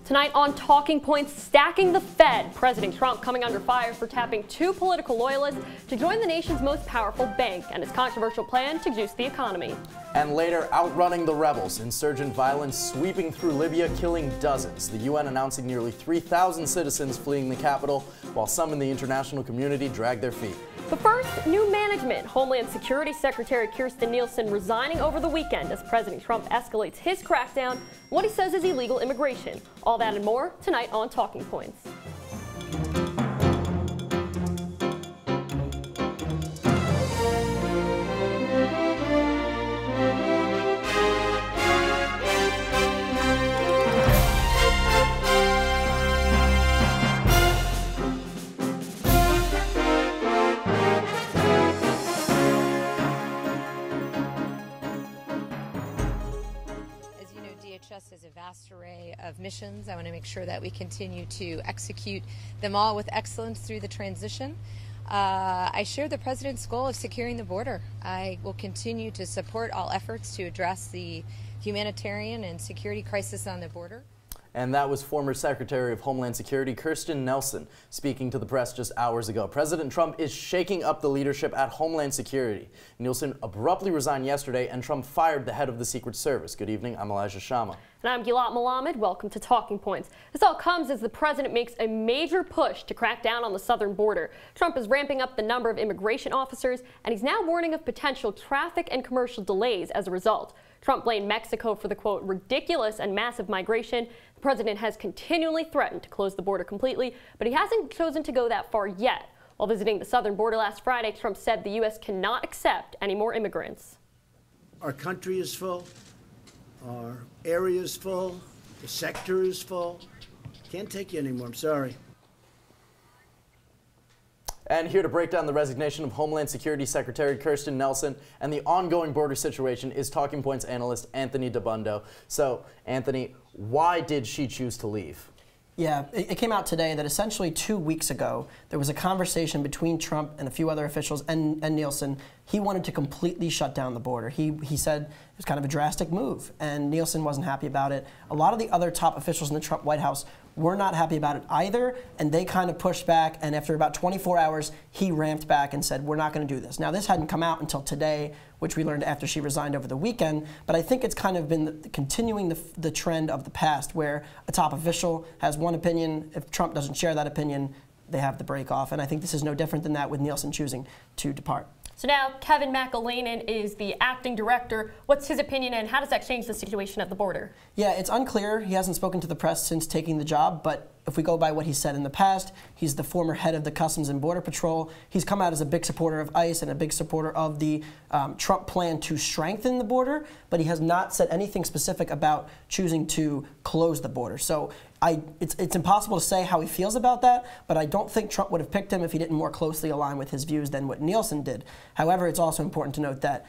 Tonight on Talking Points, stacking the Fed. President Trump coming under fire for tapping two political loyalists to join the nation's most powerful bank and his controversial plan to juice the economy. And later, outrunning the rebels. Insurgent violence sweeping through Libya, killing dozens. The UN announcing nearly 3,000 citizens fleeing the capital, while some in the international community drag their feet. But first, new management. Homeland Security Secretary Kirstjen Nielsen resigning over the weekend as President Trump escalates his crackdown, what he says is illegal immigration. All that and more tonight on Talking Points. Has a vast array of missions. I want to make sure that we continue to execute them all with excellence through the transition. I share the President's goal of securing the border. I will continue to support all efforts to address the humanitarian and security crisis on the border. And that was former Secretary of Homeland Security Kirstjen Nielsen speaking to the press just hours ago. President Trump is shaking up the leadership at Homeland Security. Nielsen abruptly resigned yesterday, and Trump fired the head of the Secret Service. Good evening, I'm Shama. And I'm Gilat Melamed. Welcome to Talking Points. This all comes as the president makes a major push to crack down on the southern border. Trump is ramping up the number of immigration officers, and he's now warning of potential traffic and commercial delays as a result. Trump blamed Mexico for the, quote, ridiculous and massive migration. The president has continually threatened to close the border completely, but he hasn't chosen to go that far yet. While visiting the southern border last Friday, Trump said the U.S. cannot accept any more immigrants. Our country is full. Our area is full. The sector is full. Can't take you anymore. I'm sorry. And here to break down the resignation of Homeland Security Secretary Kirstjen Nielsen and the ongoing border situation is Talking Points analyst Anthony Dabbundo. So, Anthony, why did she choose to leave? Yeah, it came out today that essentially 2 weeks ago, there was a conversation between Trump and a few other officials and Nielsen. He wanted to completely shut down the border. He said it was kind of a drastic move, and Nielsen wasn't happy about it. A lot of the other top officials in the Trump White House were not happy about it either, and they kind of pushed back, and after about 24 hours, he ramped back and said, we're not going to do this. Now, this hadn't come out until today, which we learned after she resigned over the weekend, but I think it's kind of been continuing the trend of the past, where a top official has one opinion. If Trump doesn't share that opinion, they have the break off, and I think this is no different than that with Nielsen choosing to depart. So now Kevin McAleenan is the acting director. What's his opinion, and how does that change the situation at the border? Yeah, it's unclear. He hasn't spoken to the press since taking the job, but if we go by what he said in the past, he's the former head of the Customs and Border Patrol. He's come out as a big supporter of ICE and a big supporter of the Trump plan to strengthen the border, but he has not said anything specific about choosing to close the border. So it's impossible to say how he feels about that, but I don't think Trump would have picked him if he didn't more closely align with his views than what Nielsen did. However, it's also important to note that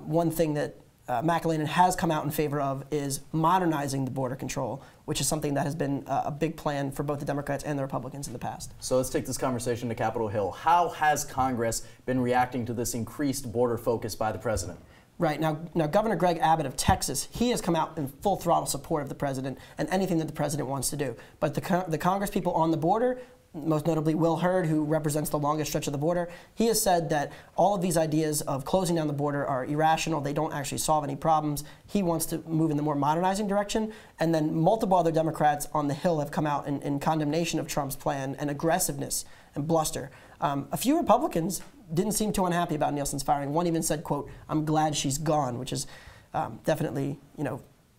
one thing that McAleenan has come out in favor of is modernizing the border control, which is something that has been a big plan for both the Democrats and the Republicans in the past. So let's take this conversation to Capitol Hill. How has Congress been reacting to this increased border focus by the president? Right. Now Governor Greg Abbott of Texas, he has come out in full throttle support of the president and anything that the president wants to do. But the Congress people on the border, most notably Will Hurd, who represents the longest stretch of the border, he has said that all of these ideas of closing down the border are irrational. They don't actually solve any problems. He wants to move in the more modernizing direction. And then multiple other Democrats on the Hill have come out in condemnation of Trump's plan and aggressiveness and bluster. A few Republicans didn't seem too unhappy about Nielsen's firing. One even said, quote, "I'm glad she's gone," which is definitely,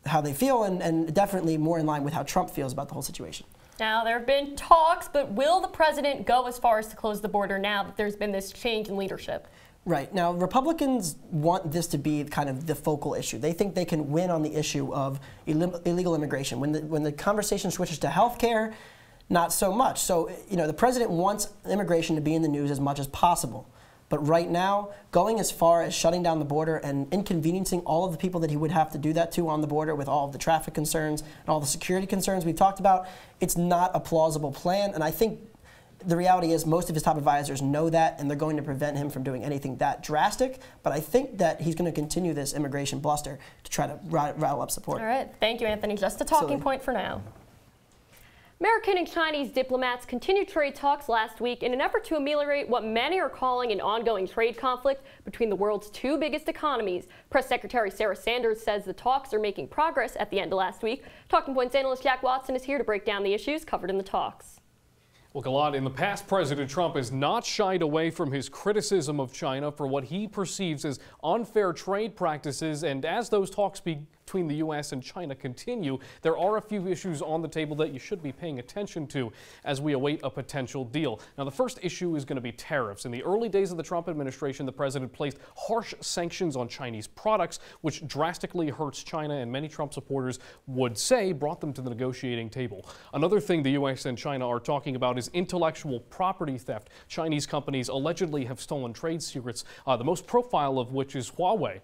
how they feel and definitely more in line with how Trump feels about the whole situation. Now, there have been talks, but will the president go as far as to close the border now that there's been this change in leadership? Right. Now, Republicans want this to be kind of the focal issue. They think they can win on the issue of illegal immigration. When the conversation switches to health care, not so much. So, the president wants immigration to be in the news as much as possible. But right now, going as far as shutting down the border and inconveniencing all of the people that he would have to do that to on the border with all of the traffic concerns and all the security concerns we've talked about, it's not a plausible plan. And I think the reality is most of his top advisors know that, and they're going to prevent him from doing anything that drastic. But I think that he's going to continue this immigration bluster to try to rattle up support. All right. Thank you, Anthony. Just a talking point for now. American and Chinese diplomats continued trade talks last week in an effort to ameliorate what many are calling an ongoing trade conflict between the world's two biggest economies. Press Secretary Sarah Sanders says the talks are making progress at the end of last week. Talking Points analyst Jack Watson is here to break down the issues covered in the talks. Well, Gilat, in the past, President Trump has not shied away from his criticism of China for what he perceives as unfair trade practices, and as those talks between the U.S. and China continue, there are a few issues on the table that you should be paying attention to as we await a potential deal. Now, the first issue is going to be tariffs. In the early days of the Trump administration, the president placed harsh sanctions on Chinese products, which drastically hurts China, and many Trump supporters would say brought them to the negotiating table. Another thing the U.S. and China are talking about is intellectual property theft. Chinese companies allegedly have stolen trade secrets, the most profile of which is Huawei.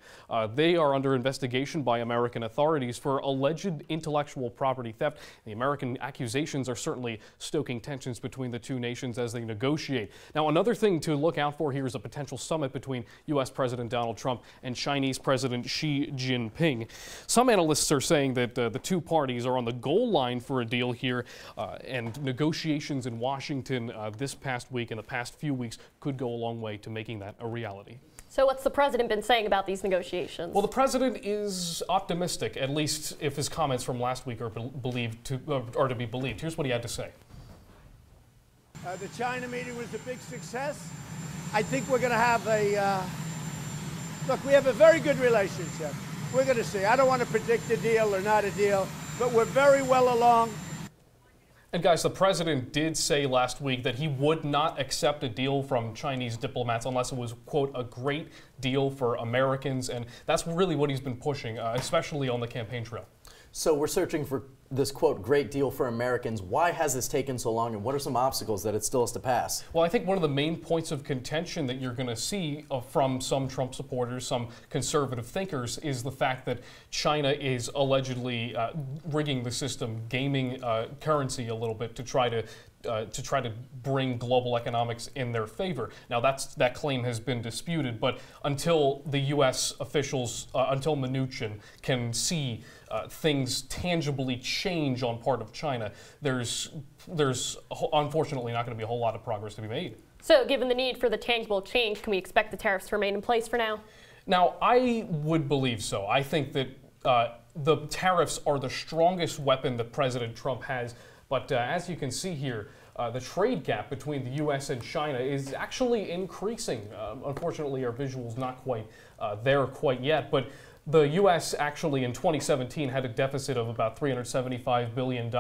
They are under investigation by American authorities for alleged intellectual property theft. The American accusations are certainly stoking tensions between the two nations as they negotiate. Now, another thing to look out for here is a potential summit between U.S. President Donald Trump and Chinese President Xi Jinping. Some analysts are saying that the two parties are on the goal line for a deal here, and negotiations in Washington this past week and the past few weeks could go a long way to making that a reality. So what's the president been saying about these negotiations? Well, the president is optimistic, at least if his comments from last week are to be believed. Here's what he had to say. The China meeting was a big success. I think we're going to have look, we have a very good relationship. We're going to see. I don't want to predict a deal or not a deal, but we're very well along. And guys, the president did say last week that he would not accept a deal from Chinese diplomats unless it was, quote, a great deal for Americans. And that's really what he's been pushing, especially on the campaign trail. So we're searching for this, quote, great deal for Americans. Why has this taken so long, and what are some obstacles that it still has to pass? Well, I think one of the main points of contention that you're going to see from some Trump supporters, some conservative thinkers, is the fact that China is allegedly rigging the system, gaming currency a little bit to try to bring global economics in their favor. Now, that claim has been disputed, but until the U.S. officials, until Mnuchin can see things tangibly change on part of China, there's unfortunately not going to be a whole lot of progress to be made. So, given the need for the tangible change, can we expect the tariffs to remain in place for now? Now, I would believe so. I think that the tariffs are the strongest weapon that President Trump has. But as you can see here, the trade gap between the U.S. and China is actually increasing. Unfortunately, our visual's not quite there quite yet, but the U.S. actually in 2017 had a deficit of about $375 billion.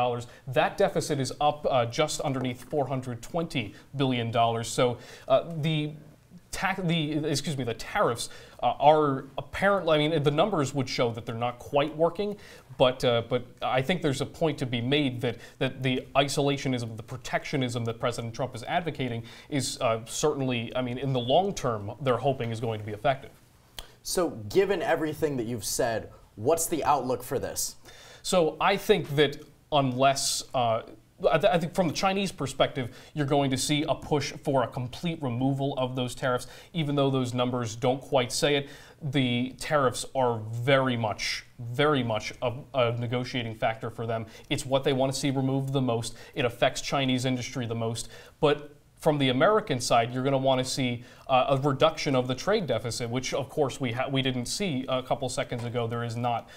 That deficit is up just underneath $420 billion. So the tariffs are apparently, I mean, the numbers would show that they're not quite working, but I think there's a point to be made that the isolationism, the protectionism that President Trump is advocating is certainly, I mean, in the long term, they're hoping is going to be effective. So given everything that you've said, what's the outlook for this? So I think that unless I think from the Chinese perspective, you're going to see a push for a complete removal of those tariffs. Even though those numbers don't quite say it, the tariffs are very much a negotiating factor for them. It's what they want to see removed the most. It affects Chinese industry the most. But from the American side, you're going to want to see a reduction of the trade deficit, which, of course, we didn't see a couple seconds ago. There is not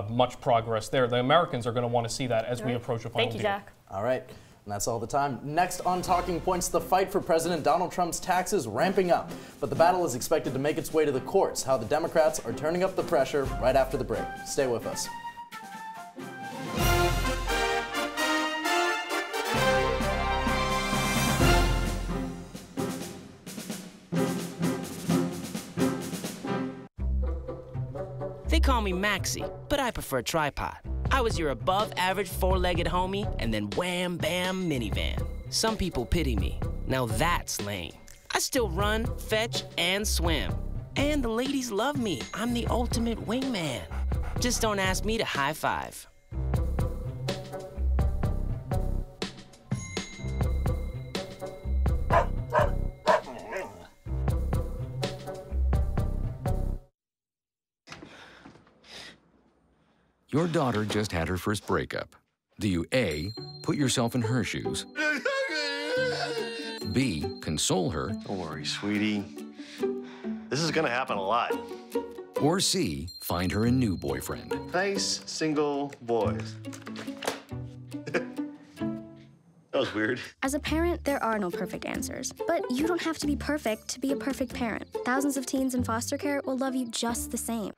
much progress there. The Americans are going to want to see that as we approach a final deal. Thank you, Jack. All right. And that's all the time. Next on Talking Points, the fight for President Donald Trump's taxes ramping up. But the battle is expected to make its way to the courts. How the Democrats are turning up the pressure right after the break. Stay with us. They call me Maxie, but I prefer tripod. I was your above-average four-legged homie, and then wham-bam minivan. Some people pity me. Now that's lame. I still run, fetch, and swim. And the ladies love me. I'm the ultimate wingman. Just don't ask me to high-five. Your daughter just had her first breakup. Do you A, put yourself in her shoes, B, console her, don't worry, sweetie. This is gonna happen a lot. or C, find her a new boyfriend? Nice single boys. That was weird. As a parent, there are no perfect answers. But you don't have to be perfect to be a perfect parent. Thousands of teens in foster care will love you just the same.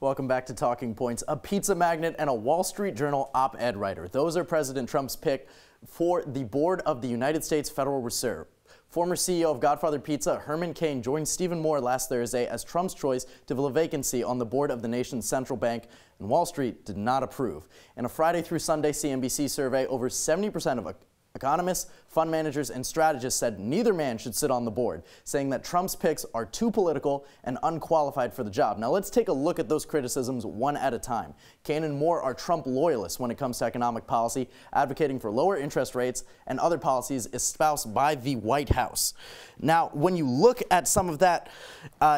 Welcome back to Talking Points. A pizza magnate and a Wall Street Journal op-ed writer. Those are President Trump's pick for the board of the United States Federal Reserve. Former CEO of Godfather Pizza, Herman Cain, joined Stephen Moore last Thursday as Trump's choice to fill a vacancy on the board of the nation's central bank, and Wall Street did not approve. In a Friday through Sunday CNBC survey, over 70% of economists, fund managers, and strategists said neither man should sit on the board, saying that Trump's picks are too political and unqualified for the job. Now let's take a look at those criticisms one at a time. Cain and Moore are Trump loyalists when it comes to economic policy, advocating for lower interest rates and other policies espoused by the White House. Now, when you look at some of that,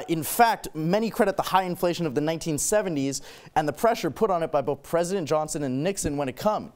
in fact, many credit the high inflation of the 1970s and the pressure put on it by both President Johnson and Nixon when it comes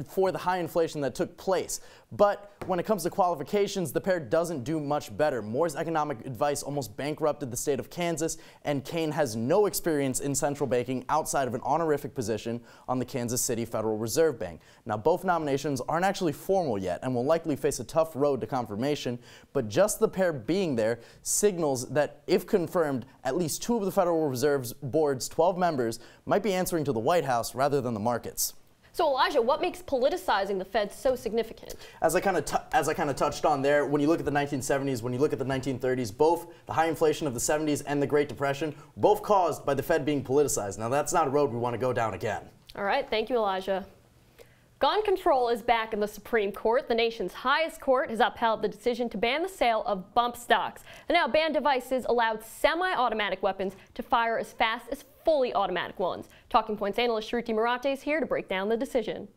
for the high inflation that took place. But when it comes to qualifications, the pair doesn't do much better. Moore's economic advice almost bankrupted the state of Kansas, and Cain has no experience in central banking outside of an honorific position on the Kansas City Federal Reserve Bank. Now, both nominations aren't actually formal yet and will likely face a tough road to confirmation, but just the pair being there signals that, if confirmed, at least two of the Federal Reserve Board's 12 members might be answering to the White House rather than the markets. So Elijah, what makes politicizing the Fed so significant? As I kind of touched on there, when you look at the 1970s, when you look at the 1930s, both the high inflation of the 70s and the Great Depression, both caused by the Fed being politicized. Now that's not a road we want to go down again. All right, thank you, Elijah. Gun control is back in the Supreme Court. The nation's highest court has upheld the decision to ban the sale of bump stocks. The now banned devices allowed semi-automatic weapons to fire as fast as fully automatic ones. Talking Points analyst Shruti Marate is here to break down the decision.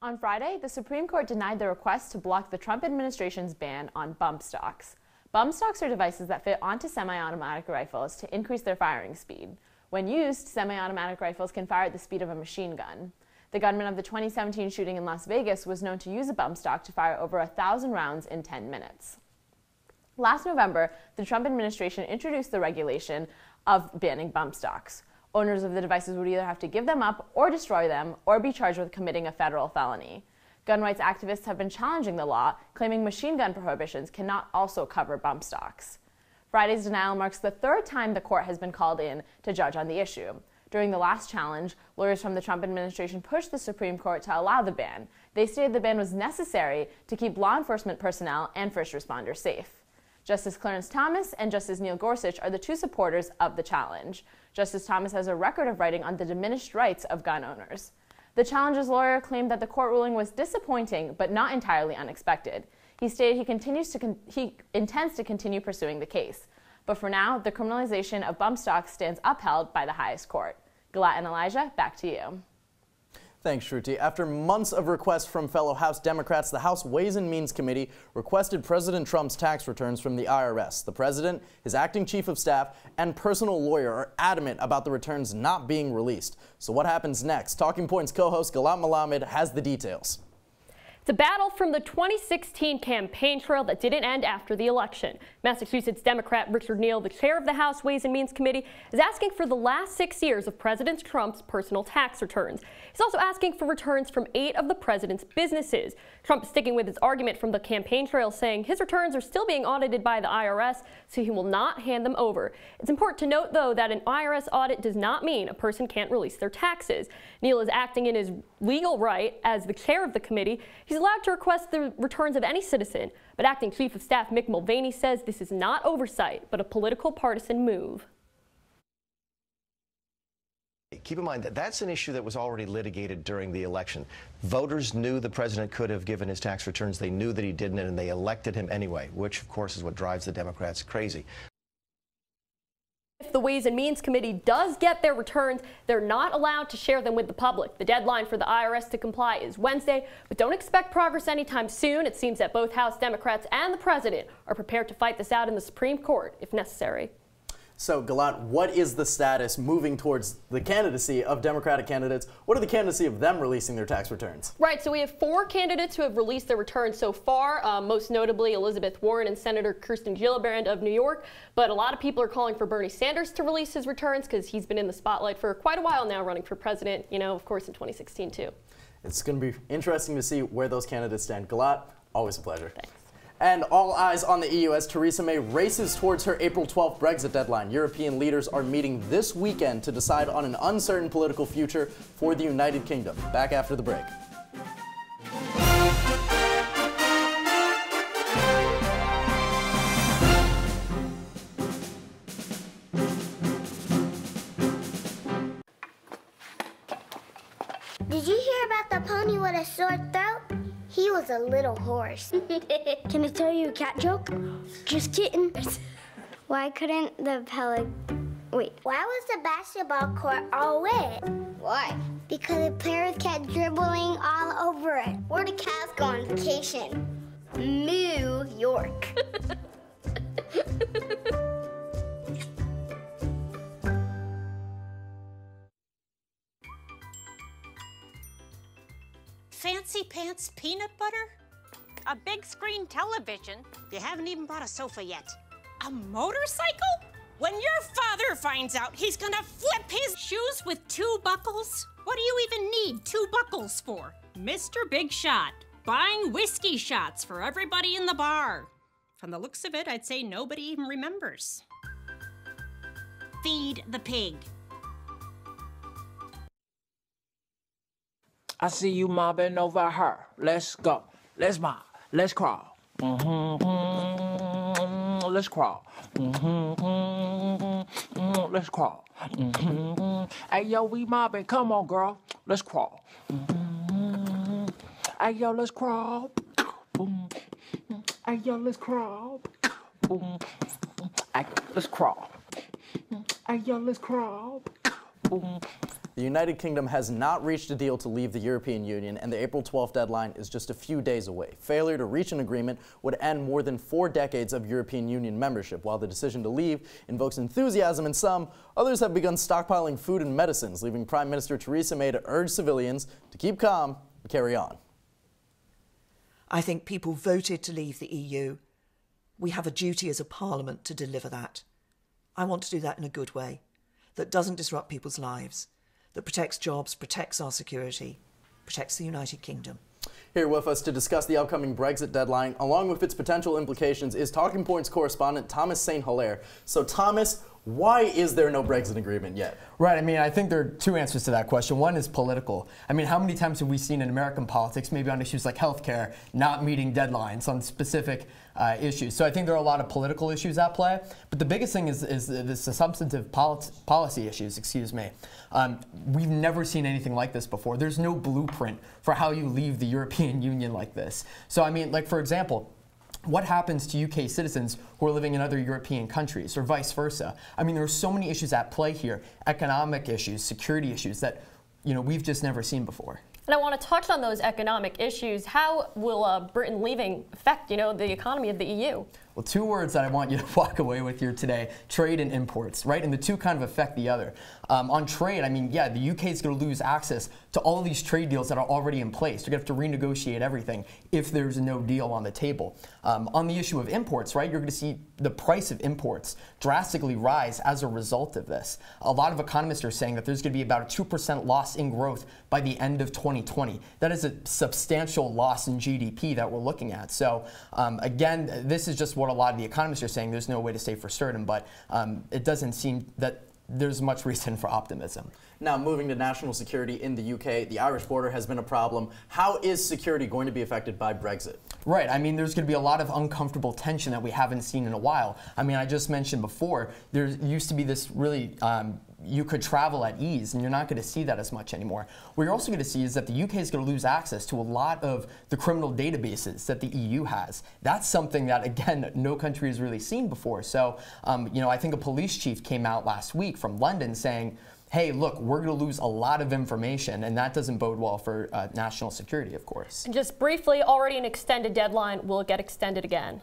On Friday, the Supreme Court denied the request to block the Trump administration's ban on bump stocks. Bump stocks are devices that fit onto semi-automatic rifles to increase their firing speed. When used, semi-automatic rifles can fire at the speed of a machine gun. The gunman of the 2017 shooting in Las Vegas was known to use a bump stock to fire over 1,000 rounds in 10 minutes. Last November, the Trump administration introduced the regulation of banning bump stocks. Owners of the devices would either have to give them up or destroy them or be charged with committing a federal felony. Gun rights activists have been challenging the law, claiming machine gun prohibitions cannot also cover bump stocks. Friday's denial marks the third time the court has been called in to judge on the issue. During the last challenge, lawyers from the Trump administration pushed the Supreme Court to allow the ban. They stated the ban was necessary to keep law enforcement personnel and first responders safe. Justice Clarence Thomas and Justice Neil Gorsuch are the two supporters of the challenge. Justice Thomas has a record of writing on the diminished rights of gun owners. The challenge's lawyer claimed that the court ruling was disappointing but not entirely unexpected. He stated he intends to continue pursuing the case. But for now, the criminalization of bump stocks stands upheld by the highest court. Gilat and Elijah, back to you. Thanks, Shruti. After months of requests from fellow House Democrats, the House Ways and Means Committee requested President Trump's tax returns from the IRS. The president, his acting chief of staff, and personal lawyer are adamant about the returns not being released. So what happens next? Talking Points co-host Gilat Melamed has the details. It's a battle from the 2016 campaign trail that didn't end after the election. Massachusetts Democrat Richard Neal, the chair of the House Ways and Means Committee, is asking for the last 6 years of President Trump's personal tax returns. He's also asking for returns from 8 of the president's businesses. Trump is sticking with his argument from the campaign trail, saying his returns are still being audited by the IRS, so he will not hand them over. It's important to note, though, that an IRS audit does not mean a person can't release their taxes. Neal is acting in his legal right as the chair of the committee. He's allowed to request the returns of any citizen, but Acting Chief of Staff Mick Mulvaney says this is not oversight, but a political partisan move. keep in mind that that's an issue that was already litigated during the election. Voters knew the president could have given his tax returns. They knew that he didn't, and they elected him anyway, which, of course, is what drives the Democrats crazy. If the Ways and Means Committee does get their returns, they're not allowed to share them with the public. The deadline for the IRS to comply is Wednesday, but don't expect progress anytime soon. It seems that both House Democrats and the president are prepared to fight this out in the Supreme Court if necessary. So, Gilat, what is the status moving towards the candidacy of Democratic candidates? What are the candidacy of them releasing their tax returns? Right, so we have 4 candidates who have released their returns so far, most notably Elizabeth Warren and Senator Kirsten Gillibrand of New York. But a lot of people are calling for Bernie Sanders to release his returns because he's been in the spotlight for quite a while now, running for president, of course, in 2016 too. It's going to be interesting to see where those candidates stand. Gilat, always a pleasure. Thanks. And all eyes on the EU as Theresa May races towards her April 12th Brexit deadline. European leaders are meeting this weekend to decide on an uncertain political future for the United Kingdom. Back after the break. Did you hear about the pony with a sore throat? He was a little horse. Can I tell you a cat joke? Just kidding. Why couldn't the Why was the basketball court all wet? Why? Because the players kept dribbling all over it. Where do cats go on vacation? New York. Fancy pants peanut butter? A big screen television? You haven't even bought a sofa yet. A motorcycle? When your father finds out, he's gonna flip his shoes with 2 buckles? What do you even need 2 buckles for? Mr. Big Shot, buying whiskey shots for everybody in the bar. From the looks of it, I'd say nobody even remembers. Feed the pig. I see you mobbing over her. Let's go. Let's mob. Let's crawl. Let's crawl. Let's crawl. Hey, yo, we mobbing. Come on, girl. Let's crawl. Hey, yo, let's crawl. Hey, yo, let's crawl. Let's crawl. Hey, yo, let's crawl. The United Kingdom has not reached a deal to leave the European Union, and the April 12th deadline is just a few days away. Failure to reach an agreement would end more than 4 decades of European Union membership. While the decision to leave invokes enthusiasm in some, others have begun stockpiling food and medicines, leaving Prime Minister Theresa May to urge civilians to keep calm and carry on. I think people voted to leave the EU. We have a duty as a parliament to deliver that. I want to do that in a good way, that doesn't disrupt people's lives, that protects jobs, protects our security, protects the United Kingdom. Here with us to discuss the upcoming Brexit deadline, along with its potential implications, is Talking Points correspondent Thomas St. Hilaire. So, Thomas, why is there no Brexit agreement yet? Right. I mean, I think there are 2 answers to that question. One is political. I mean, how many times have we seen in American politics, maybe on issues like healthcare, not meeting deadlines on specific issues? So I think there are a lot of political issues at play. But the biggest thing is the substantive policy issues, excuse me. We've never seen anything like this before. There's no blueprint for how you leave the European Union like this. So, I mean, like, for example, what happens to UK citizens who are living in other European countries, or vice versa? I mean, there are so many issues at play here, economic issues, security issues that, we've just never seen before. And I want to touch on those economic issues. How will Britain leaving affect, the economy of the EU? Well, 2 words that I want you to walk away with here today: trade and imports, right? And the 2 kind of affect the other. On trade, I mean, yeah, the UK is going to lose access to all of these trade deals that are already in place. They're going to have to renegotiate everything if there's no deal on the table. On the issue of imports, right, you're going to see the price of imports drastically rise as a result of this. A lot of economists are saying that there's going to be about a 2% loss in growth by the end of 2020. That is a substantial loss in GDP that we're looking at. So, again, this is just what a lot of the economists are saying. There's no way to say for certain, but it doesn't seem that there's much reason for optimism. Now, moving to national security in the UK, the Irish border has been a problem. How is security going to be affected by Brexit? Right. I mean, there's going to be a lot of uncomfortable tension that we haven't seen in a while. I mean, I just mentioned before, there used to be this really you could travel at ease, and you're not going to see that as much anymore. What you're also going to see is that the UK is going to lose access to a lot of the criminal databases that the EU has. That's something that, again, no country has really seen before. So, you know, I think a police chief came out last week from London saying, hey, look, we're going to lose a lot of information, and that doesn't bode well for national security, of course. And just briefly, already an extended deadline. Will it get extended again?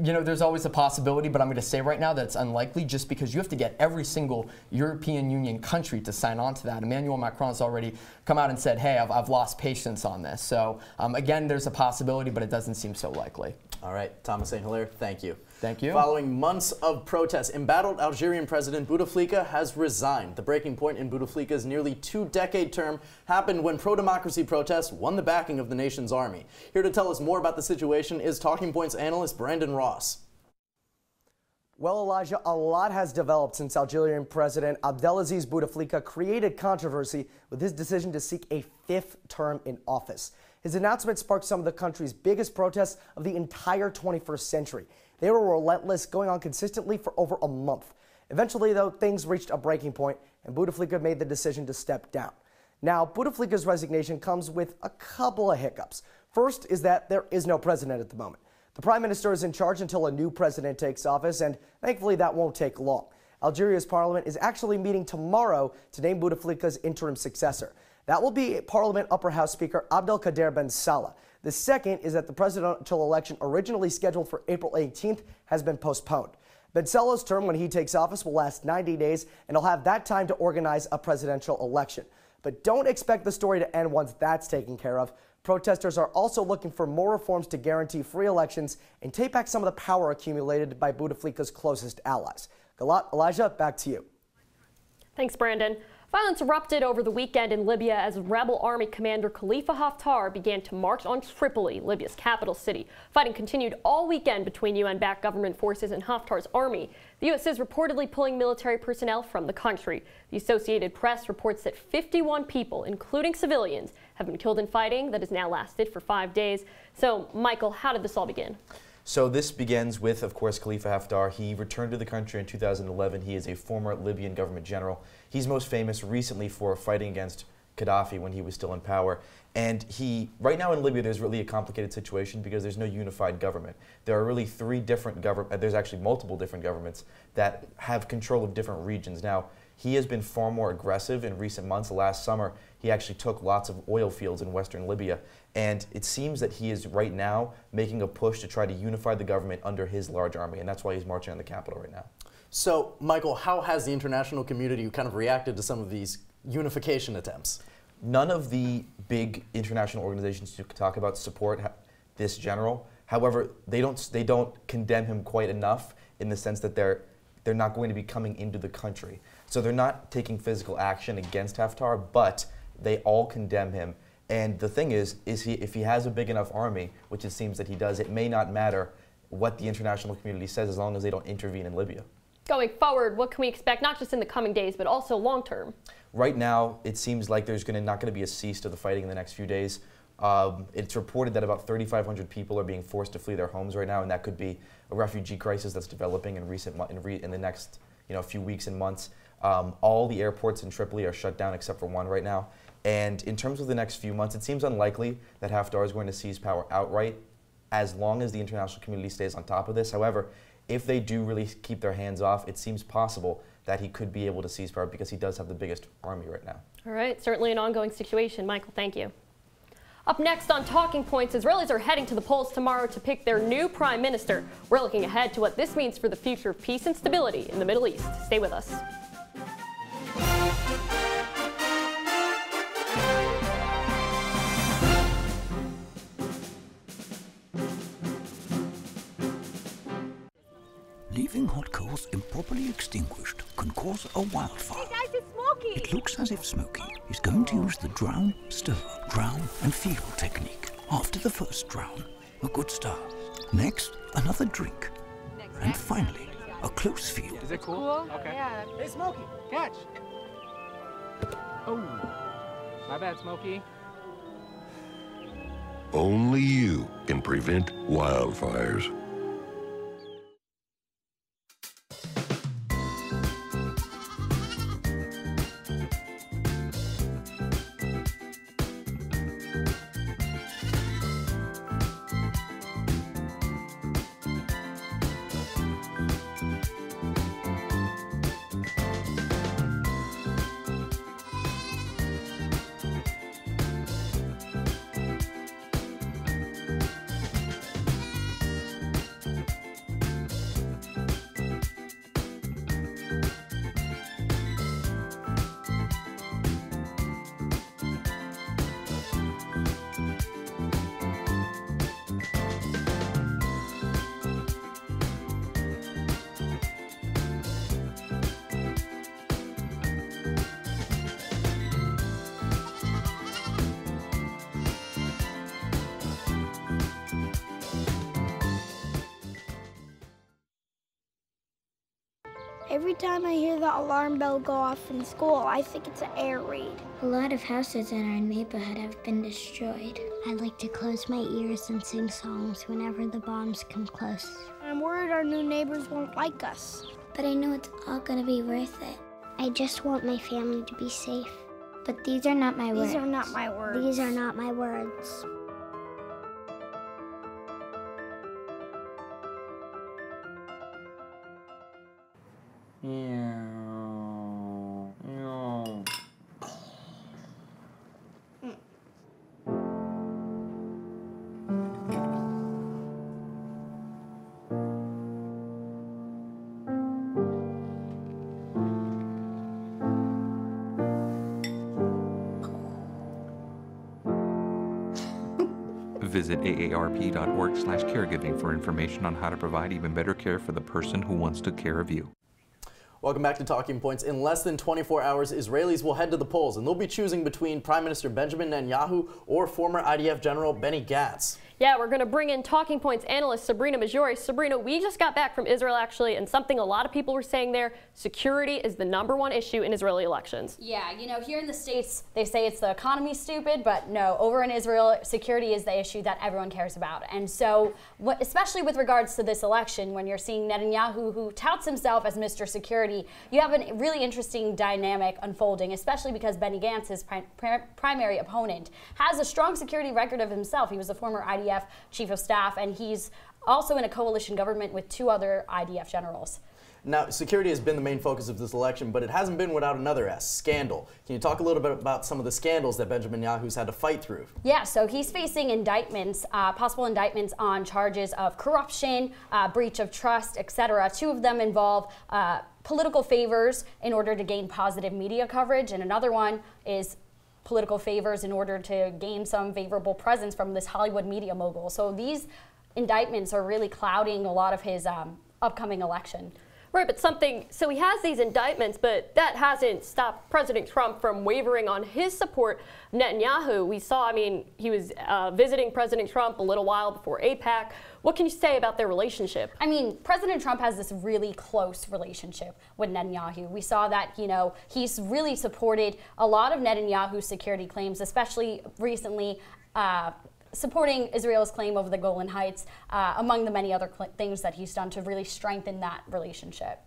You know, there's always a possibility, but I'm going to say right now that it's unlikely just because you have to get every single European Union country to sign on to that. Emmanuel Macron's already come out and said, hey, I've lost patience on this. So, again, there's a possibility, but it doesn't seem so likely. All right, Thomas St. Hilaire, thank you. Thank you. Following months of protests, embattled Algerian President Bouteflika has resigned. The breaking point in Bouteflika's nearly two-decade term happened when pro-democracy protests won the backing of the nation's army. Here to tell us more about the situation is Talking Points analyst Brandon Ross. Well, Elijah, a lot has developed since Algerian President Abdelaziz Bouteflika created controversy with his decision to seek a fifth term in office. His announcement sparked some of the country's biggest protests of the entire 21st century. They were relentless, going on consistently for over a month. Eventually, though, things reached a breaking point, and Bouteflika made the decision to step down. Now, Bouteflika's resignation comes with a couple of hiccups. First is that there is no president at the moment. The prime minister is in charge until a new president takes office, and thankfully that won't take long. Algeria's parliament is actually meeting tomorrow to name Bouteflika's interim successor. That will be Parliament Upper House Speaker Abdelkader Ben Salah. The second is that the presidential election originally scheduled for April 18th has been postponed. Ben Salah's term when he takes office will last 90 days, and he'll have that time to organize a presidential election. But don't expect the story to end once that's taken care of. Protesters are also looking for more reforms to guarantee free elections and take back some of the power accumulated by Bouteflika's closest allies. Gilat, Elijah, back to you. Thanks, Brandon. Violence erupted over the weekend in Libya as rebel army commander Khalifa Haftar began to march on Tripoli, Libya's capital city. Fighting continued all weekend between UN-backed government forces and Haftar's army. The U.S. is reportedly pulling military personnel from the country. The Associated Press reports that 51 people, including civilians, have been killed in fighting that has now lasted for 5 days. So, Michael, how did this all begin? So this begins with, of course, Khalifa Haftar. He returned to the country in 2011. He is a former Libyan government general. He's most famous recently for fighting against Gaddafi when he was still in power. And right now in Libya, there's really a complicated situation because there's no unified government. There are really there's actually multiple different governments that have control of different regions. Now, he has been far more aggressive in recent months. Last summer, he actually took lots of oil fields in western Libya. And it seems that he is right now making a push to try to unify the government under his large army. And that's why he's marching on the capital right now. So, Michael, how has the international community kind of reacted to some of these unification attempts? None of the big international organizations you talk about support this general. However, they don't condemn him quite enough in the sense that they're not going to be coming into the country. So they're not taking physical action against Haftar, but they all condemn him. And the thing is if he has a big enough army, which it seems that he does, it may not matter what the international community says as long as they don't intervene in Libya. Going forward, what can we expect, not just in the coming days, but also long term? Right now, it seems like there's not going to be a cease to the fighting in the next few days. It's reported that about 3,500 people are being forced to flee their homes right now, and that could be a refugee crisis that's developing in the next few weeks and months. All the airports in Tripoli are shut down except for one right now. And in terms of the next few months, it seems unlikely that Haftar is going to seize power outright as long as the international community stays on top of this. However, if they do really keep their hands off, it seems possible that he could be able to seize power because he does have the biggest army right now. All right, certainly an ongoing situation. Michael, thank you. Up next on Talking Points, Israelis are heading to the polls tomorrow to pick their new prime minister. We're looking ahead to what this means for the future of peace and stability in the Middle East. Stay with us. Leaving hot coals improperly extinguished can cause a wildfire. Hey guys, it's Smokey! It looks as if Smokey is going to use the drown, stir, drown and feel technique. After the first drown, a good start. Next, another drink. And finally, a close feel. Is it cool? Okay. Yeah. Hey Smokey, catch! Oh, my bad, Smokey. Only you can prevent wildfires. Every time I hear the alarm bell go off in school, I think it's an air raid. A lot of houses in our neighborhood have been destroyed. I like to close my ears and sing songs whenever the bombs come close. I'm worried our new neighbors won't like us. But I know it's all gonna be worth it. I just want my family to be safe. But these are not my words. These are not my words. These are not my words. Visit aarp.org/caregiving for information on how to provide even better care for the person who wants to care of you. Welcome back to Talking Points. In less than 24 hours, Israelis will head to the polls, and they'll be choosing between Prime Minister Benjamin Netanyahu or former IDF General Benny Gantz. Yeah, we're going to bring in Talking Points analyst Sabrina Majori. Sabrina, we just got back from Israel, actually, and something a lot of people were saying there, security is the #1 issue in Israeli elections. Yeah, you know, here in the States, they say it's the economy, stupid, but no, over in Israel, security is the issue that everyone cares about. And so, especially with regards to this election, when you're seeing Netanyahu, who touts himself as Mr. Security, you have a really interesting dynamic unfolding, especially because Benny Gantz, his primary opponent, has a strong security record of himself. He was a former IDF chief of staff, and he's also in a coalition government with 2 other IDF generals. Now, security has been the main focus of this election, but it hasn't been without another S, scandal. Can you talk a little bit about some of the scandals that Benjamin Netanyahu's had to fight through? Yeah, so he's facing indictments, possible indictments on charges of corruption, breach of trust, etc. 2 of them involve political favors in order to gain positive media coverage, and another one is political favors in order to gain some favorable presence from this Hollywood media mogul. So these indictments are really clouding a lot of his upcoming election. Right, but so he has these indictments, but that hasn't stopped President Trump from wavering on his support of Netanyahu. We saw, he was visiting President Trump a little while before AIPAC. What can you say about their relationship? President Trump has this really close relationship with Netanyahu. We saw that, he's really supported a lot of Netanyahu's security claims, especially recently, supporting Israel's claim over the Golan Heights, among the many other things that he's done to really strengthen that relationship.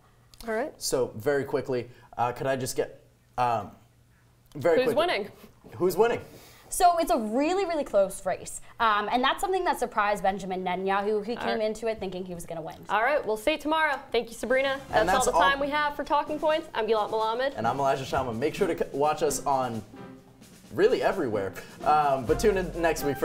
All right. So very quickly, could I just get Who's winning? Who's winning? So it's a really, really close race. And that's something that surprised Benjamin Netanyahu. He came into it thinking he was going to win. All right, we'll see you tomorrow. Thank you, Sabrina. That's all the time we have for Talking Points. I'm Gilat Melamed. And I'm Elijah Shama. Make sure to watch us on really everywhere. But tune in next week for another